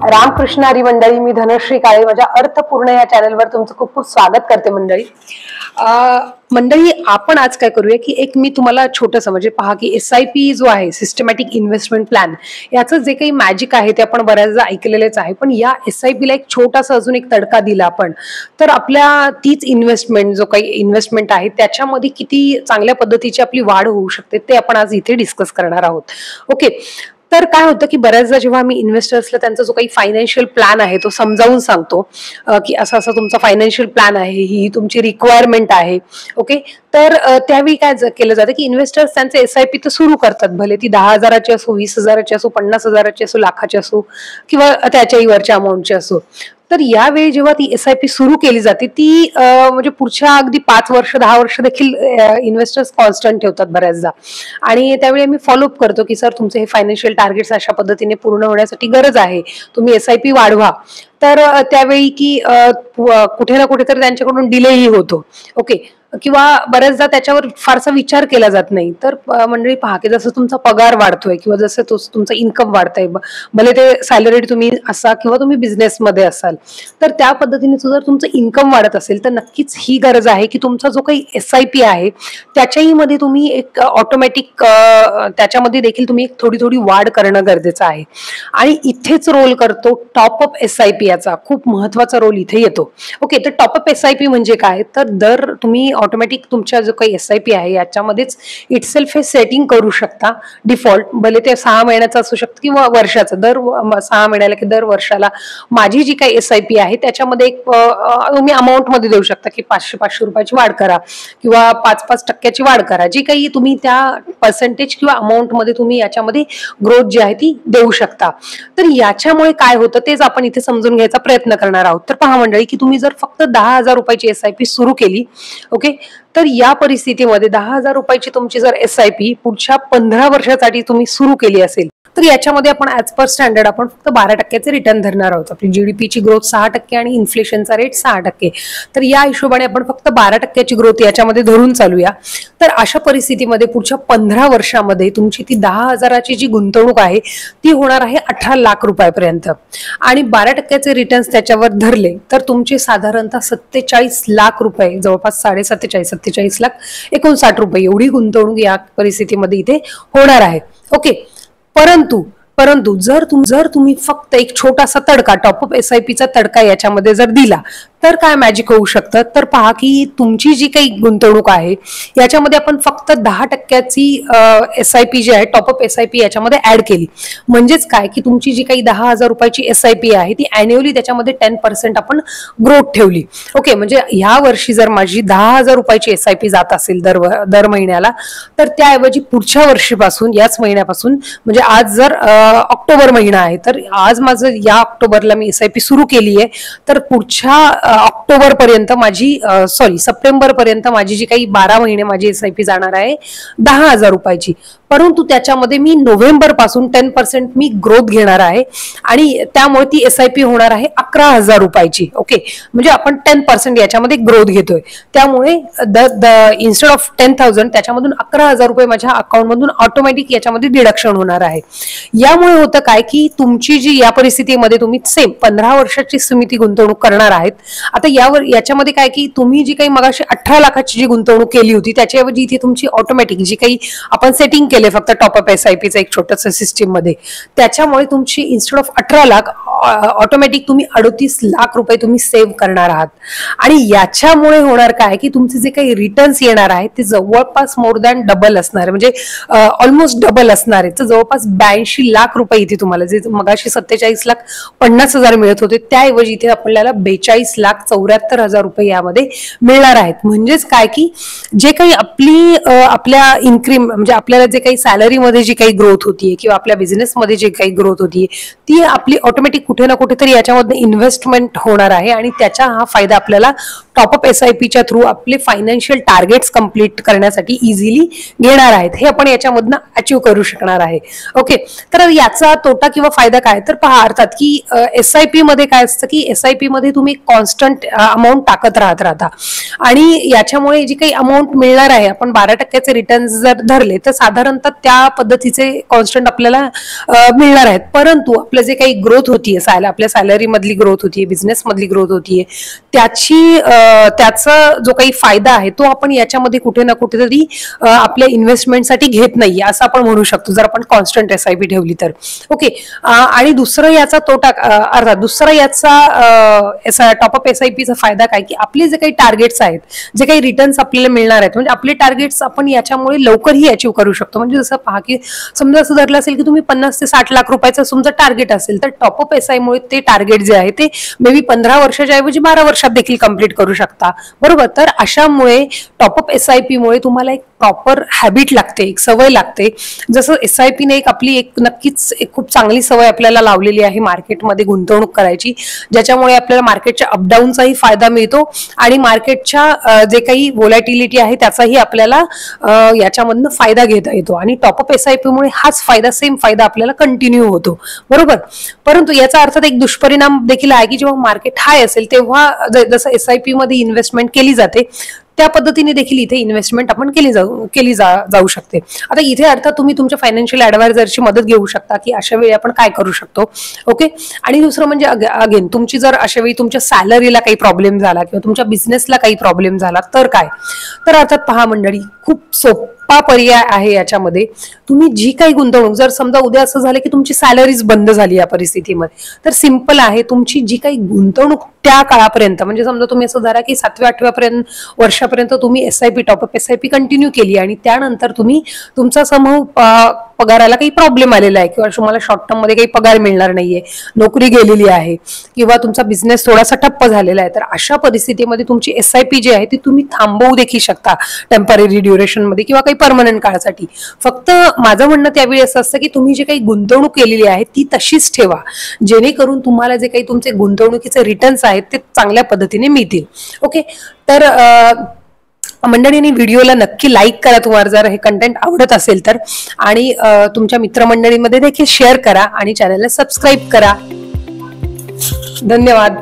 रामकृष्ण हरी मंडळी, मी धनश्री काळे माझ्या अर्थपूर्ण या चॅनलवर तुमचं खूप खूप स्वागत करते मंडळी. मंडळी, आपण आज काय करूया की एक मी तुम्हाला छोटंसं म्हणजे पहा की SIP जो आहे, सिस्टमॅटिक इन्व्हेस्टमेंट प्लॅन, याचं जे काही मॅजिक आहे ते आपण बऱ्याचदा ऐकलेलेच आहे. पण या SIP ला एक छोटासा अजून एक तडका दिला आपण तर आपल्या तीच इन्व्हेस्टमेंट जो काही इन्व्हेस्टमेंट आहे त्याच्यामध्ये किती चांगल्या पद्धतीची आपली वाढ होऊ शकते ते आपण आज इथे डिस्कस करणार आहोत. ओके, तर काय होतं की बऱ्याचदा जेव्हा आम्ही इन्व्हेस्टर्सला त्यांचा जो काही फायनान्शियल प्लॅन आहे तो समजावून सांगतो की असा असा तुमचा फायनान्शियल प्लॅन आहे, ही तुमची रिक्वायरमेंट आहे. ओके, तर त्यावेळी काय केलं जातं की इन्व्हेस्टर्स त्यांचे SIP तर सुरू करतात, भले ती 10,000ची असो, 20,000ची असो, 50,000ची असो, लाखाची असो किंवा त्याच्याही वरच्या अमाऊंटची असो. तर यावेळी जेव्हा ती SIP सुरू केली जाते ती म्हणजे पुढच्या अगदी 5 वर्ष 10 वर्ष देखील इन्व्हेस्टर्स कॉन्स्टंट ठेवतात बऱ्याचदा. आणि त्यावेळी आम्ही फॉलोअप करतो की सर तुमचे हे फायनान्शियल टार्गेट्स अशा पद्धतीने पूर्ण होण्यासाठी गरज आहे, तुम्ही SIP वाढवा. तर त्यावेळी की कुठे ना कुठे तर त्यांच्याकडून डिलेही होतो. ओके, किंवा बऱ्याचदा त्याच्यावर फारसा विचार केला जात नाही. तर मंडळी पहा की जसं तुमचा पगार वाढतोय किंवा जसं तुमचं इन्कम वाढतंय, भले ते सॅलरीड तुम्ही असा किंवा तुम्ही बिझनेसमध्ये असाल, तर त्या पद्धतीने जर तुमचं इन्कम वाढत असेल तर नक्कीच ही गरज आहे की तुमचा जो काही SIP आहे त्याच्याही मध्ये तुम्ही एक ऑटोमॅटिक त्याच्यामध्ये देखील तुम्ही एक थोडी थोडी वाढ करणं गरजेचं आहे. आणि इथेच रोल करतो टॉपअप SIP, याचा खूप महत्वाचा रोल इथे येतो. ओके, तर टॉपअप SIP म्हणजे काय, तर दर तुम्ही ऑटोमॅटिक तुमच्या जो काही SIP आहे याच्यामध्येच इटसेल्फ हे सेटिंग करू शकता डिफॉल्ट, भले ते 6 महिन्याचं असू शकतं किंवा वर्षाचं. दर 6 महिन्याला की दर वर्षाला माझी जी काही SIP आहे त्याच्यामध्ये एक तुम्ही अमाऊंट मध्ये देऊ शकता की 500 रुपयाची वाढ करा किंवा 5% वाढ करा, जी काही तुम्ही त्या पर्सेंटेज किंवा अमाऊंट मध्ये तुम्ही याच्यामध्ये ग्रोथ जी आहे ती देऊ शकता. तर याच्यामुळे काय होतं तेच आपण इथे समजून घ्यायचा प्रयत्न करणार आहोत. तर पहा मंडळी की तुम्ही जर फक्त 10,000 रुपयाची SIP सुरू केली, ओके, तर या परिस्थितीमध्ये 10,000 रुपयाची तुमची जर SIP पुढच्या 15 वर्षासाठी तुम्ही सुरू केली असेल तर याच्यामध्ये आपण ऍज पर स्टँडर्ड आपण फक्त 12% रिटर्न धरणार आहोत. आपली GDPची ग्रोथ 6% आणि इन्फ्लेशनचा रेट 6%. तर या हिशोबाने आपण फक्त 12%ची ग्रोथ याच्यामध्ये धरून चालूया. तर अशा परिस्थितीमध्ये पुढच्या 15 वर्षामध्ये तुमची ती 10,000ची जी गुंतवणूक आहे ती होणार आहे 18 लाख रुपयापर्यंत. आणि 12%चे रिटर्न्स त्याच्यावर धरले तर तुमचे साधारणतः 47 लाख रुपये, जवळपास 47 लाख 59 रुपये एवढी गुंतवणूक या परिस्थितीमध्ये इथे होणार आहे. ओके, परंतु जर तुम्ही फक्त एक छोटासा तडका, टॉपअप SIPचा तडका याच्यामध्ये जर दिला तर काय मॅजिक होऊ शकतं, तर पहा की तुमची जी काही गुंतवणूक आहे याच्यामध्ये आपण फक्त 10%ची SIP जी आहे टॉपअप SIP याच्यामध्ये ऍड केली. म्हणजेच काय की तुमची जी काही 10,000 रुपयाची SIP आहे ती अॅन्युअली त्याच्यामध्ये 10% आपण ग्रोथ ठेवली. ओके, म्हणजे ह्या वर्षी जर माझी 10,000 रुपयाची SIP जात असेल दर महिन्याला, तर त्याऐवजी पुढच्या वर्षीपासून, याच महिन्यापासून, म्हणजे आज जर ऑक्टोबर महिना आहे तर आज माझं या ऑक्टोबरला मी SIP सुरू केली आहे, तर पुढच्या ऑक्टोबर पर्यंत माझी सप्टेंबर पर्यंत माझी जी काही 12 महिने माझी SIP जाणार आहे 10,000 रुपयाची. परंतु त्याच्यामध्ये मी नोव्हेंबर पासून 10% मी ग्रोथ घेणार आहे आणि त्यामुळे ती SIP होणार आहे 11,000 रुपयाची. ओके, म्हणजे आपण 10% याच्यामध्ये ग्रोथ घेतोय, त्यामुळे इन्स्टेड ऑफ 10,000 त्याच्यामधून 11,000 रुपये माझ्या अकाउंटमधून ऑटोमॅटिक याच्यामध्ये डिडक्शन होणार आहे. यामुळे होतं काय की तुमची जी या परिस्थितीमध्ये तुम्ही सेम 15 वर्षाची समिती गुंतवणूक करणार आहेत. आता याच्यामध्ये काय की तुम्ही जी काही मगाशी 18 लाखाची जी गुंतवणूक केली होती त्याच्याऐवजी इथे तुमची ऑटोमॅटिक जी काही आपण सेटिंग केले फक्त टॉपअप SIPचं एक छोटंसं सिस्टीम मध्ये, त्याच्यामुळे तुमची इन्स्टेड ऑफ 18 लाख ऑटोमॅटिक तुम्ही 38 लाख रुपये तुम्ही सेव्ह करणार आहात. आणि याच्यामुळे होणार काय की तुमचे जे काही रिटर्न्स येणार आहे ते जवळपास मोर दॅन डबल असणार आहे, म्हणजे ऑलमोस्ट डबल असणार आहे. तर जवळपास 82 लाख रुपये इथे तुम्हाला, जे मगाशी 47,50,000 मिळत होते त्याऐवजी इथे आपल्याला 42,74,000 रुपये यामध्ये मिळणार आहेत. म्हणजेच काय की जे काही आपल्या म्हणजे आपल्याला जे काही सॅलरीमध्ये जी काही ग्रोथ होतीये किंवा आपल्या बिझनेसमध्ये जे काही ग्रोथ होतीये ती आपली ऑटोमॅटिक कुठे ना कुठेतरी याच्यामध्ये इन्व्हेस्टमेंट होणार आहे आणि त्याचा हा फायदा आपल्याला टॉपअप SIPच्या थ्रू आपले फायनान्शियल टार्गेट्स कंप्लीट करण्यासाठी इझिली घेणार आहेत. हे आपण याच्यामधनं अचीव करू शकणार आहे. ओके, तर याचा तोटा किंवा फायदा काय, तर पहा अर्थात की SIP मध्ये काय असतं की SIP मध्ये तुम्ही कॉन्स्टंट अमाऊंट टाकत राहता आणि याच्यामुळे जी काही अमाऊंट मिळणार आहे, आपण 12% रिटर्न जर धरले तर साधारणतः त्या पद्धतीचे कॉन्स्टंट आपल्याला मिळणार आहेत. परंतु आपलं जे काही ग्रोथ होतीये, आपल्या सॅलरी मधली ग्रोथ होतीये, बिझनेस मधली ग्रोथ होतीये, त्याचा जो काही फायदा आहे तो आपण याच्यामध्ये कुठे ना कुठेतरी आपल्या इन्व्हेस्टमेंटसाठी घेत नाहीये असं आपण म्हणू शकतो, जर आपण कॉन्स्टंट SIP ठेवली तर. ओके. आणि दुसरं याचा तोटा अर्थात दुसरा याचा टॉपअप SIPचा फायदा काय, की आपले जे काही टार्गेट्स आहेत, जे काही रिटर्न्स आपल्याला मिळणार आहेत, म्हणजे आपले टार्गेट्स आपण याच्यामुळे लवकरही अचीव्ह करू शकतो. म्हणजे जसं पहा की समजा असं धरलं असेल की तुम्ही 50 ते 60 लाख रुपयाचं तुमचं टार्गेट असेल, तर टॉपअप SI मुळे ते टार्गेट जे आहे ते मे बी 15 वर्षाच्या ऐवजी 12 वर्षात देखील कंप्लीट करू शकता, बरोबर. तर अशामुळे टॉपअप SIP मुळे तुम्हाला एक प्रॉपर हॅबिट लागते, एक सवय लागते. जसं SIP ने आपली नक्कीच एक खूप चांगली सवय आपल्याला लावलेली आहे मार्केटमध्ये गुंतवणूक करायची, ज्याच्यामुळे आपल्याला मार्केटच्या अपडाऊनचाही फायदा मिळतो आणि मार्केटच्या जे काही व्होलॅटिलिटी आहे त्याचाही आपल्याला याच्यामधनं फायदा घेता येतो. आणि टॉपअप SIP मुळे हाच फायदा, सेम फायदा आपल्याला कंटिन्यू होतो, बरोबर. परंतु याचा अर्थात एक दुष्परिणाम देखील आहे की जेव्हा मार्केट हाय असेल तेव्हा जसं SIP मध्ये इन्व्हेस्टमेंट केली जाते त्या पद्धतीने देखील इथे इन्व्हेस्टमेंट आपण केली जाऊ शकते. आता इथे अर्थात तुम्ही तुमच्या फायनान्शियल ऍडवायझरची मदत घेऊ शकता की अशा वेळी आपण काय करू शकतो. ओके. आणि दुसरं म्हणजे अगेन तुमची जर अशा वेळी तुमच्या सॅलरीला काही प्रॉब्लेम झाला किंवा तुमच्या बिझनेसला काही प्रॉब्लेम झाला तर काय, तर अर्थात पहा मंडळी, खूप सोपा पर्याय आहे याच्यामध्ये. तुम्ही जी काही गुंतवणूक, जर समजा उद्या असं झालं की तुमची सॅलरीज बंद झाली या परिस्थितीमध्ये, तर सिंपल आहे, तुमची जी काही गुंतवणूक त्या काळापर्यंत, म्हणजे समजा तुम्ही असं धरा की 7व्या-8व्या वर्षापर्यंत तुम्ही SIP टॉपअप SIP कंटिन्यू केली आणि त्यानंतर तुम्ही तुमचा समूह पगाराला काही प्रॉब्लेम आलेला आहे किंवा तुम्हाला शॉर्ट टर्म मध्ये काही पगार मिळणार नाहीये, नोकरी गेलेली आहे किंवा तुमचा बिझनेस थोडासा ठप्प झालेला आहे, तर अशा परिस्थितीमध्ये तुमची SIP जी आहे ती तुम्ही थांबवू देखील शकता टेम्पररी ड्युरेशन मध्ये किंवा काही परमनंट काळासाठी. फक्त माझं म्हणणं त्यावेळी असं असतं की तुम्ही जे काही गुंतवणूक केलेली आहे ती तशीच ठेवा, जेणेकरून तुम्हाला जे काही तुमचे गुंतवणुकीचे रिटर्न्स आहेत ते चांगल्या पद्धतीने मिळतील. ओके. तर मंडळींनी व्हिडिओला नक्की लाईक करा तुम्हाला जर हे कंटेंट आवडत असेल तर, आणि तुमच्या मित्रमंडळींमध्ये देखील शेअर करा आणि चॅनलला सबस्क्राईब करा. धन्यवाद.